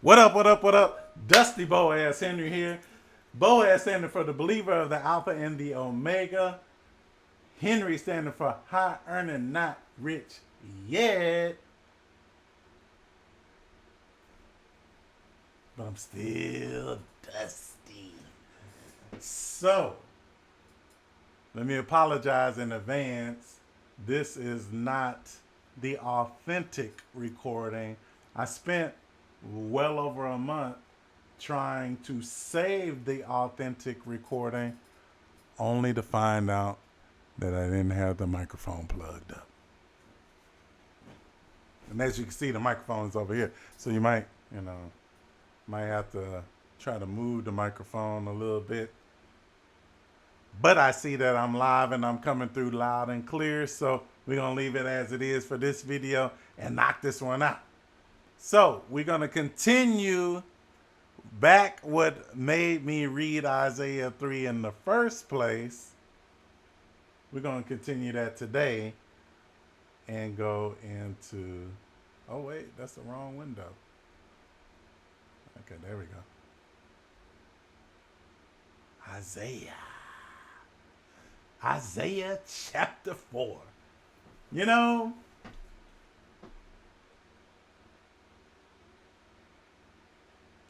What up, what up, what up? Dusty Boaz Henry here. Boaz standing for the believer of the Alpha and the Omega. Henry standing for high earning, not rich yet. But I'm still dusty. So, let me apologize in advance. This is not the authentic recording. I spent well over a month trying to save the authentic recording, only to find out that I didn't have the microphone plugged up. And as you can see, the microphone is over here. So you might have to try to move the microphone a little bit. But I see that I'm live and I'm coming through loud and clear. So we're going to leave it as it is for this video and knock this one out. So we're going to continue back what made me read Isaiah 3 in the first place. We're going to continue that today and go into, oh wait, that's the wrong window. Okay, there we go. Isaiah chapter 4. You know,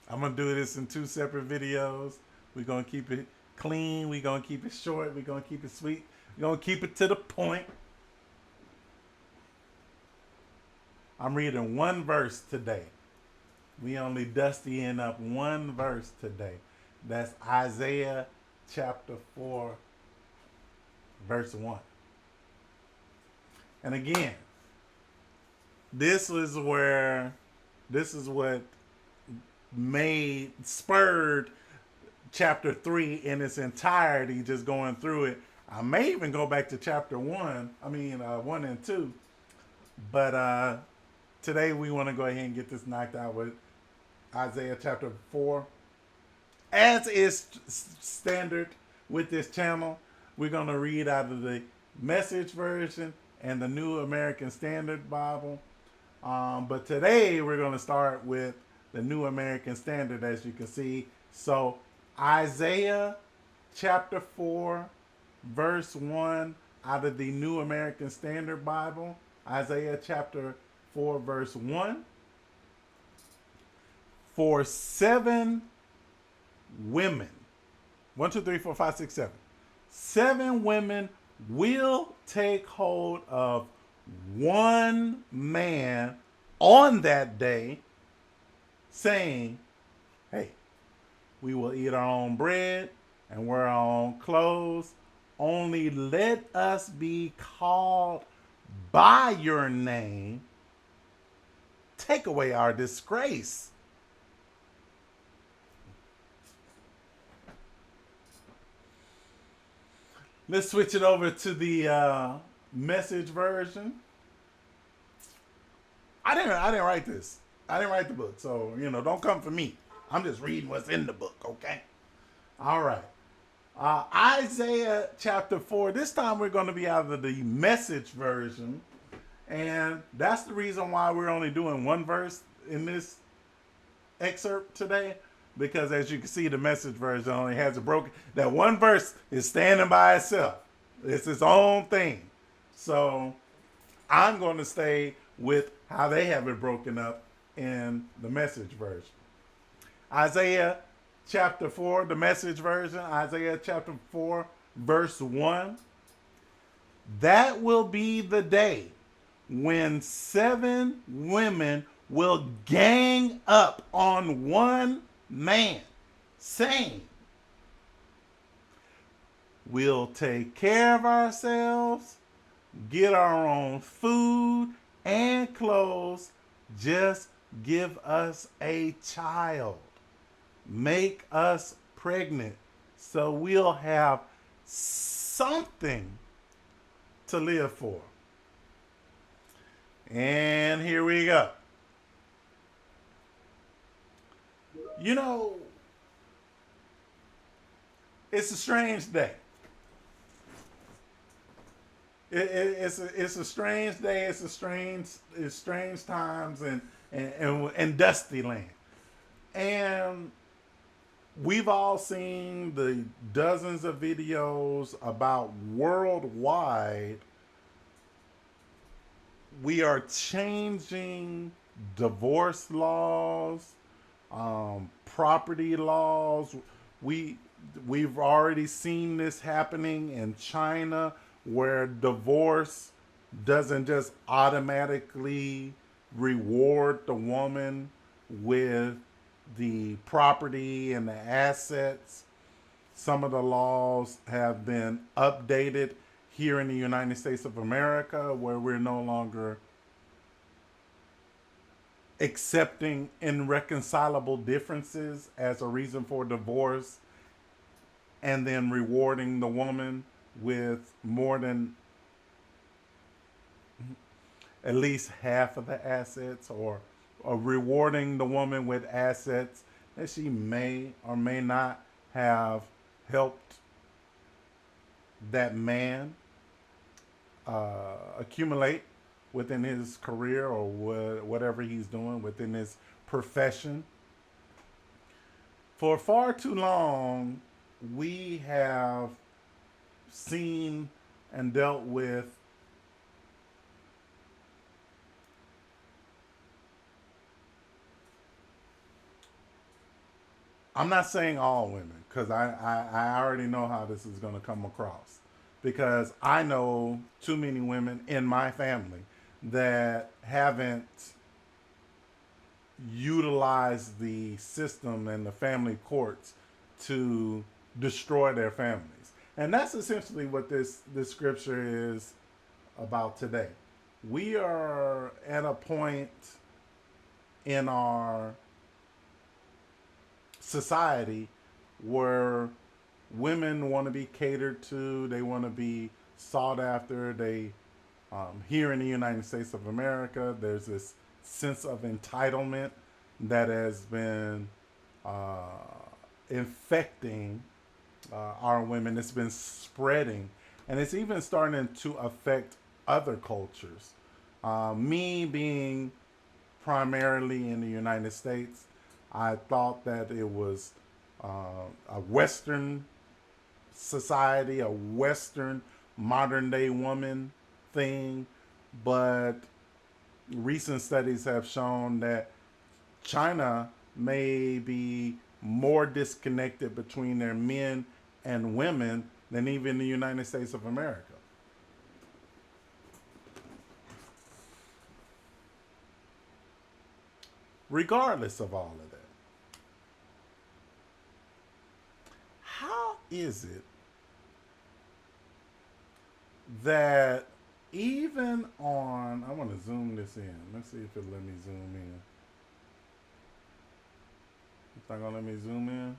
I'm going to do this in two separate videos. We're going to keep it clean. We're going to keep it short. We're going to keep it sweet. We're going to keep it to the point. I'm reading one verse today. We only dustying up one verse today. That's Isaiah chapter 4, verse 1. And again, this is what spurred chapter 3 in its entirety, just going through it. I may even go back to chapter 1 and 2. But today we want to go ahead and get this knocked out with Isaiah chapter 4. As is standard with this channel, we're going to read out of the Message version and the New American Standard Bible. But today we're going to start with the New American Standard, as you can see. So Isaiah chapter 4, verse 1 out of the New American Standard Bible. Isaiah chapter 4, verse 1. For 7 women, 1, 2, 3, 4, 5, 6, 7. 7 women will take hold of one man on that day, saying, hey, we will eat our own bread and wear our own clothes. Only let us be called by your name. Take away our disgrace. Let's switch it over to the Message version. I didn't write this. I didn't write the book, so don't come for me. I'm just reading what's in the book, okay? All right. Isaiah chapter 4. This time we're going to be out of the Message version, and that's the reason why we're only doing one verse in this excerpt today. Because as you can see, the Message version only has it broken. That one verse is standing by itself. It's its own thing. So I'm going to stay with how they have it broken up in the Message version. Isaiah chapter 4, the Message version. Isaiah chapter 4, verse 1. That will be the day when 7 women will gang up on one man, saying, we'll take care of ourselves, get our own food and clothes, just give us a child, make us pregnant, so we'll have something to live for. And here we go. It's a strange day. It's a strange day. It's strange times and Dusty Land. And we've all seen the dozens of videos about worldwide. We are changing divorce laws, property laws. We we've already seen this happening in China, where divorce doesn't just automatically reward the woman with the property and the assets. Some of the laws have been updated here in the United States of America, where we're no longer accepting irreconcilable differences as a reason for divorce and then rewarding the woman with more than at least half of the assets, or rewarding the woman with assets that she may or may not have helped that man accumulate within his career, or whatever he's doing within his profession. For far too long, we have seen and dealt with I'm not saying all women, because I already know how this is going to come across. Because I know too many women in my family that haven't utilized the system and the family courts to destroy their families. And that's essentially what this scripture is about today. We are at a point in our society where women want to be catered to, they want to be sought after. They here in the United States of America, there's this sense of entitlement that has been uh, infecting our women. It's been spreading, and it's even starting to affect other cultures. Me being primarily in the United States, I thought that it was a Western society, a Western modern day woman thing, but recent studies have shown that China may be more disconnected between their men and women than even the United States of America. Regardless of all of that, how is it that even on, I want to zoom this in. Let's see if it'll let me zoom in. It's not gonna let me zoom in.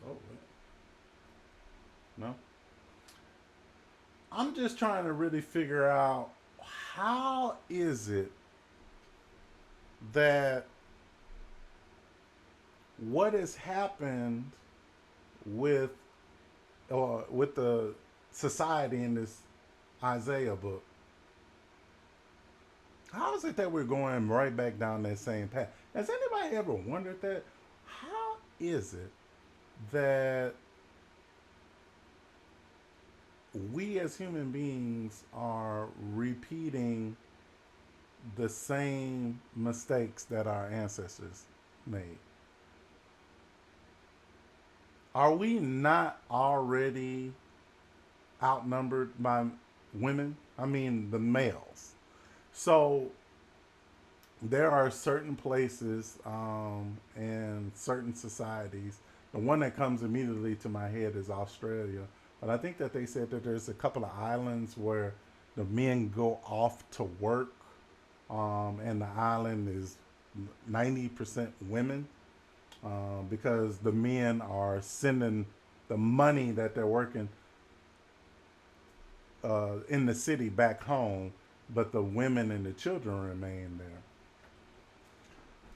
Oh, no. I'm just trying to really figure out, how is it that what has happened with with the society in this Isaiah book, how is it that we're going right back down that same path? Has anybody ever wondered that? How is it that we as human beings are repeating the same mistakes that our ancestors made? Are we not already outnumbered by women? I mean, the males. So there are certain places and certain societies. The one that comes immediately to my head is Australia. But I think that they said that there's a couple of islands where the men go off to work, and the island is 90% women, because the men are sending the money that they're working in the city back home, but the women and the children remain there.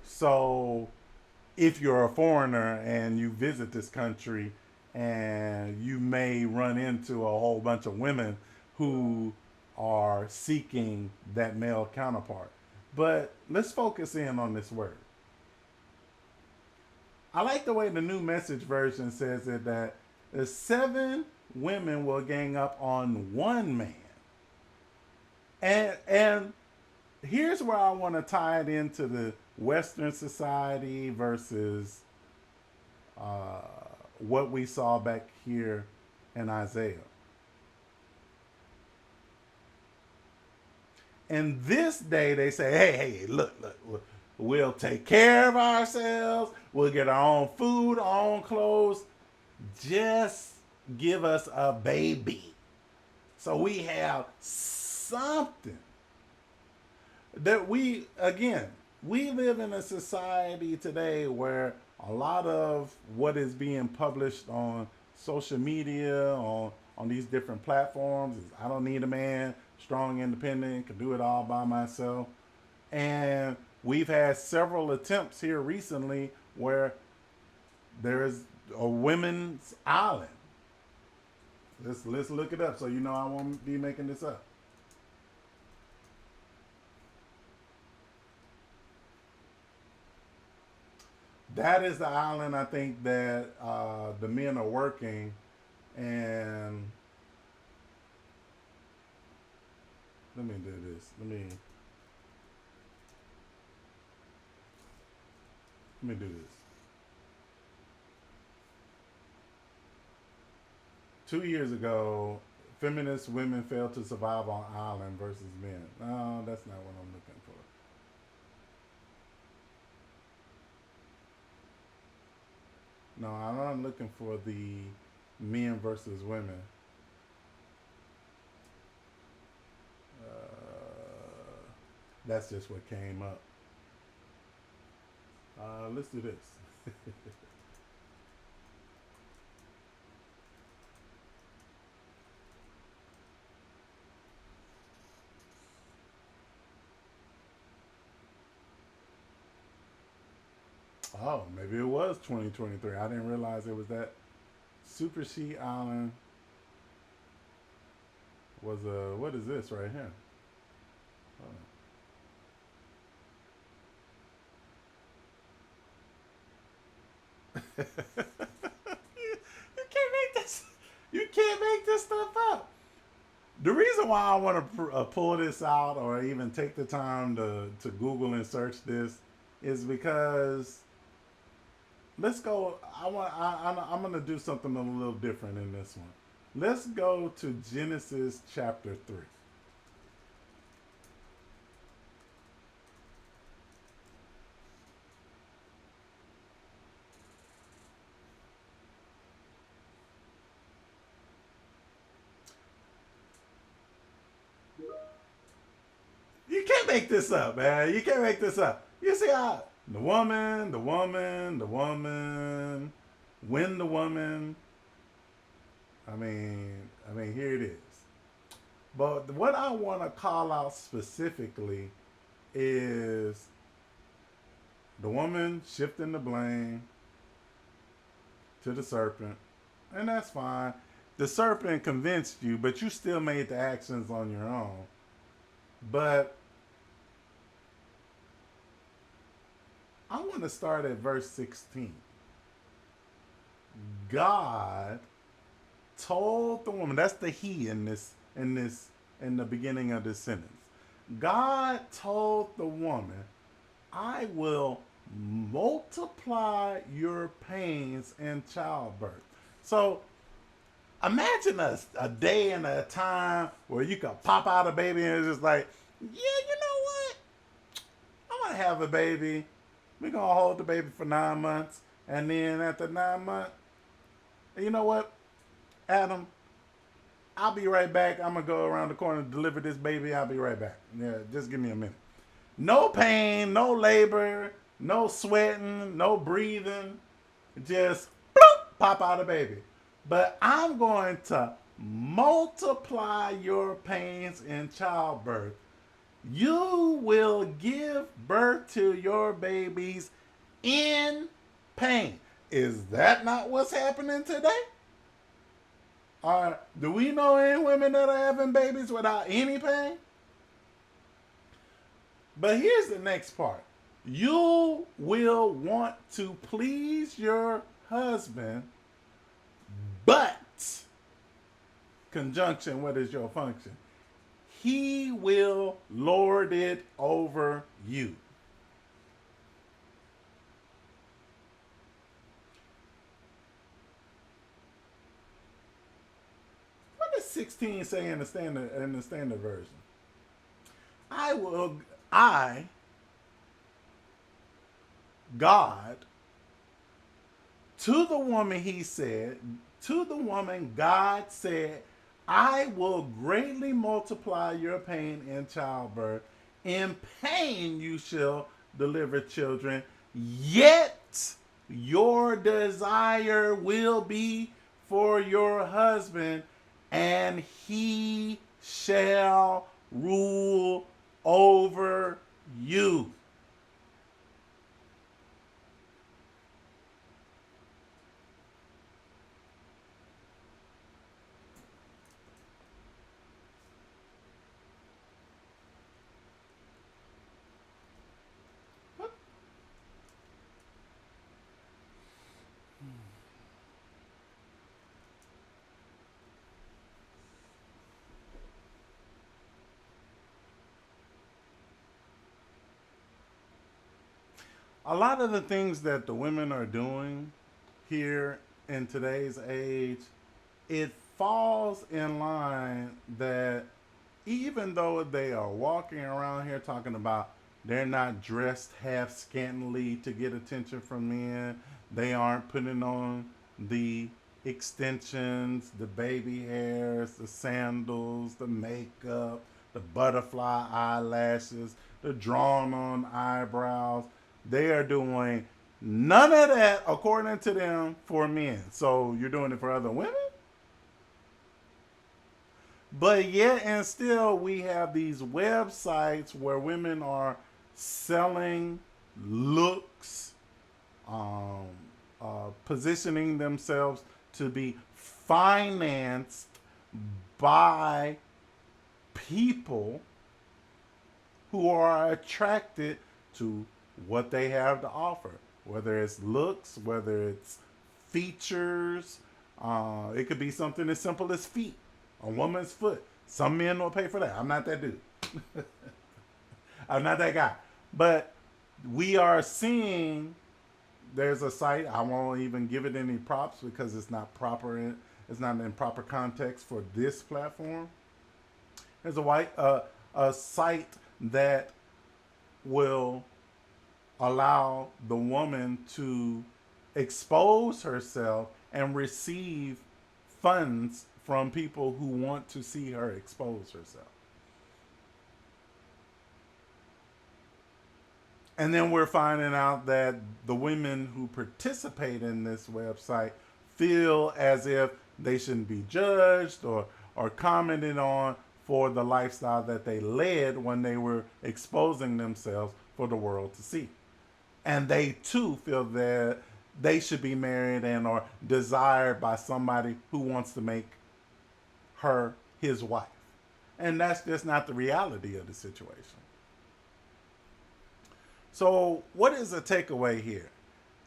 So if you're a foreigner and you visit this country, and you may run into a whole bunch of women who are seeking that male counterpart. But let's focus in on this word. I like the way the New Message version says it, that the 7 women will gang up on one man. And here's where I want to tie it into the Western society versus uh, what we saw back here in Isaiah. In this day, they say, hey, look, we'll take care of ourselves. We'll get our own food, our own clothes. Just give us a baby. So we have something that we live in a society today where a lot of what is being published on social media, on these different platforms is, I don't need a man, strong, independent, can do it all by myself. And we've had several attempts here recently where there is a women's island. Let's look it up so you know I won't be making this up. That is the island I think that the men are working, and let me do this. Let me do this. 2 years ago, feminist women failed to survive on island versus men. No, that's not what I'm looking for. No, I'm not looking for the men versus women. That's just what came up. Let's do this. Oh, maybe it was 2023. I didn't realize it was that. Super Sheet Island was a. What is this right here? Oh. You can't make this. You can't make this stuff up. The reason why I want to pull this out or even take the time to Google and search this is because let's go. I'm going to do something a little different in this one. Let's go to Genesis chapter 3. You can't make this up, man. You can't make this up. You see how the woman, when the woman. Here it is. But what I want to call out specifically is the woman shifting the blame to the serpent, and that's fine. The serpent convinced you, but you still made the actions on your own. But I want to start at verse 16. God told the woman, that's the he in the beginning of this sentence. God told the woman, I will multiply your pains in childbirth. So imagine a day and a time where you can pop out a baby and it's just like, yeah, you know what? I'm going to have a baby. We're going to hold the baby for 9 months. And then after 9 months, you know what, Adam, I'll be right back. I'm going to go around the corner and deliver this baby. I'll be right back. Yeah, just give me a minute. No pain, no labor, no sweating, no breathing. Just bloop, pop out a baby. But I'm going to multiply your pains in childbirth. You will give birth to your babies in pain. Is that not what's happening today? Do we know any women that are having babies without any pain? But here's the next part. You will want to please your husband, but conjunction, what is your function? He will lord it over you. What does 16 say in the standard version? I will I God to the woman he said, to the woman God said, I will greatly multiply your pain in childbirth. In pain you shall deliver children, yet your desire will be for your husband, and he shall rule over you. A lot of the things that the women are doing here in today's age, it falls in line that even though they are walking around here talking about they're not dressed half scantily to get attention from men, they aren't putting on the extensions, the baby hairs, the sandals, the makeup, the butterfly eyelashes, the drawn on eyebrows. They are doing none of that, according to them, for men. So you're doing it for other women? But yet and still, we have these websites where women are selling looks, um, positioning themselves to be financed by people who are attracted to what they have to offer, whether it's looks, whether it's features. It could be something as simple as feet, a woman's foot. Some men will pay for that. I'm not that dude. I'm not that guy. But we are seeing there's a site. I won't even give it any props because it's not proper. It's not in proper context for this platform. There's a site that will allow the woman to expose herself and receive funds from people who want to see her expose herself. And then we're finding out that the women who participate in this website feel as if they shouldn't be judged or commented on for the lifestyle that they led when they were exposing themselves for the world to see. And they too feel that they should be married and are desired by somebody who wants to make her his wife. And that's just not the reality of the situation. So, what is the takeaway here?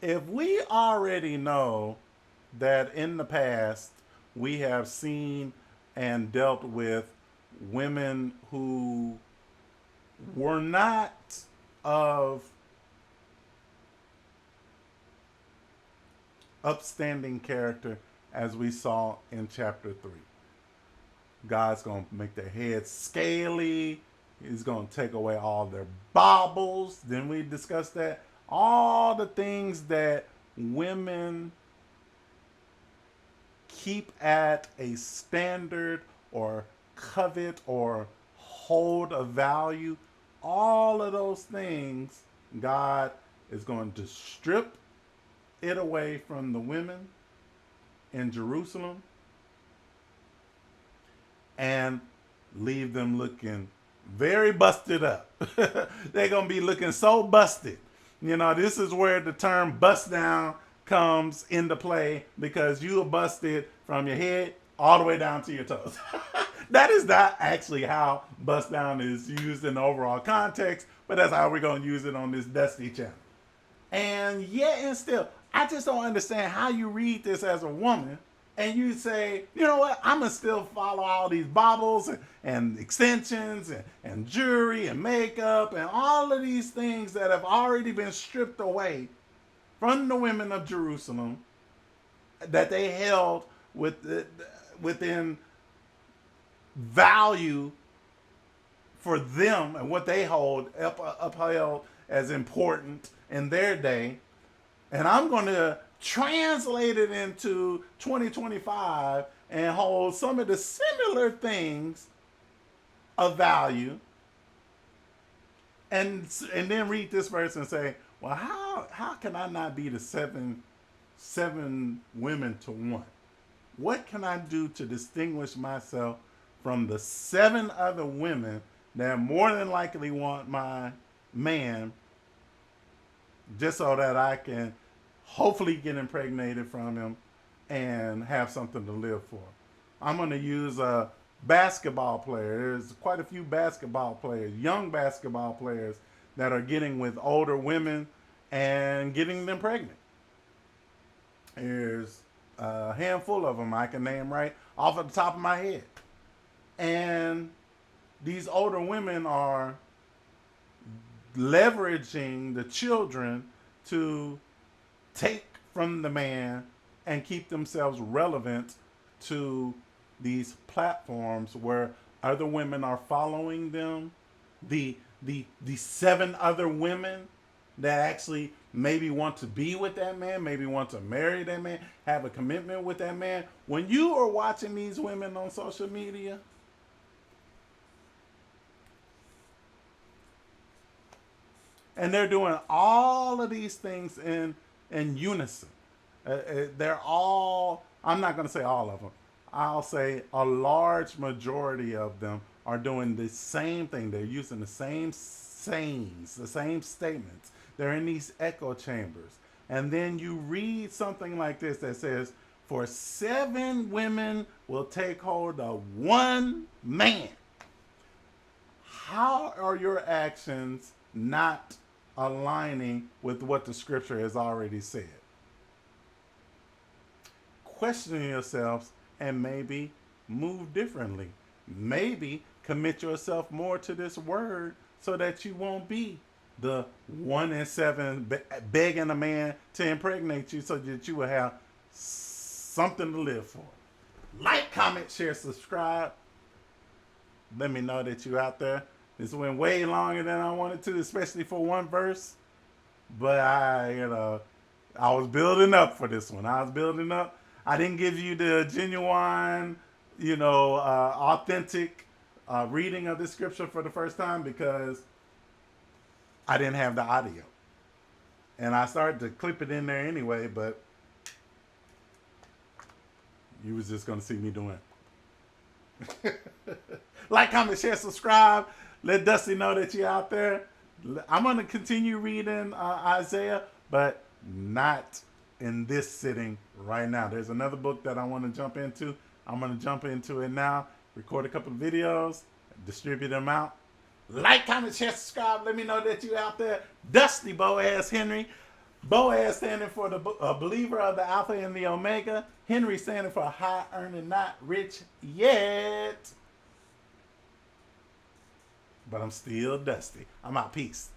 If we already know that in the past we have seen and dealt with women who were not of upstanding character as we saw in chapter 3. God's going to make their heads scaly. He's going to take away all their baubles. Then we discussed that. All the things that women keep at a standard or covet or hold a value. All of those things, God is going to strip it away from the women in Jerusalem and leave them looking very busted up. They're going to be looking so busted. You know, this is where the term bust down comes into play because you are busted from your head all the way down to your toes. That is not actually how bust down is used in the overall context, but that's how we're going to use it on this Dusty channel. And yet and still, I just don't understand how you read this as a woman and you say, you know what, I'm going to still follow all these baubles and extensions and jewelry and makeup and all of these things that have already been stripped away from the women of Jerusalem that they held within value for them and what they upheld as important in their day. And I'm going to translate it into 2025 and hold some of the similar things of value, and then read this verse and say, well, how can I not be the seven women to one? What can I do to distinguish myself from the 7 other women that more than likely want my man, just so that I can hopefully get impregnated from him and have something to live for? I'm going to use a basketball player. There's quite a few basketball players, young basketball players, that are getting with older women and getting them pregnant. There's a handful of them I can name right off of the top of my head. And these older women are leveraging the children to take from the man and keep themselves relevant to these platforms where other women are following them. The 7 other women that actually maybe want to be with that man, maybe want to marry that man, have a commitment with that man. When you are watching these women on social media, and they're doing all of these things in unison. They're all, I'm not going to say all of them, I'll say a large majority of them are doing the same thing. They're using the same sayings, the same statements. They're in these echo chambers. And then you read something like this that says, for 7 women will take hold of 1 man. How are your actions not aligning with what the scripture has already said? Question yourselves and maybe move differently. Maybe commit yourself more to this word so that you won't be the 1 in 7 begging a man to impregnate you, so that you will have something to live for. Like, comment, share, subscribe. Let me know that you're out there. This went way longer than I wanted to, especially for one verse. But I was building up for this one. I was building up. I didn't give you the genuine, authentic reading of the scripture for the first time because I didn't have the audio. And I started to clip it in there anyway, but you was just going to see me doing it. Like, comment, share, subscribe. Let Dusty know that you're out there. I'm going to continue reading Isaiah, but not in this sitting right now. There's another book that I want to jump into. I'm going to jump into it now, record a couple of videos, distribute them out. Like, comment, share, subscribe. Let me know that you're out there. Dusty Boaz Henry. Boaz standing for the believer of the Alpha and the Omega. Henry standing for high earning, not rich yet. But I'm still Dusty. I'm out. Peace.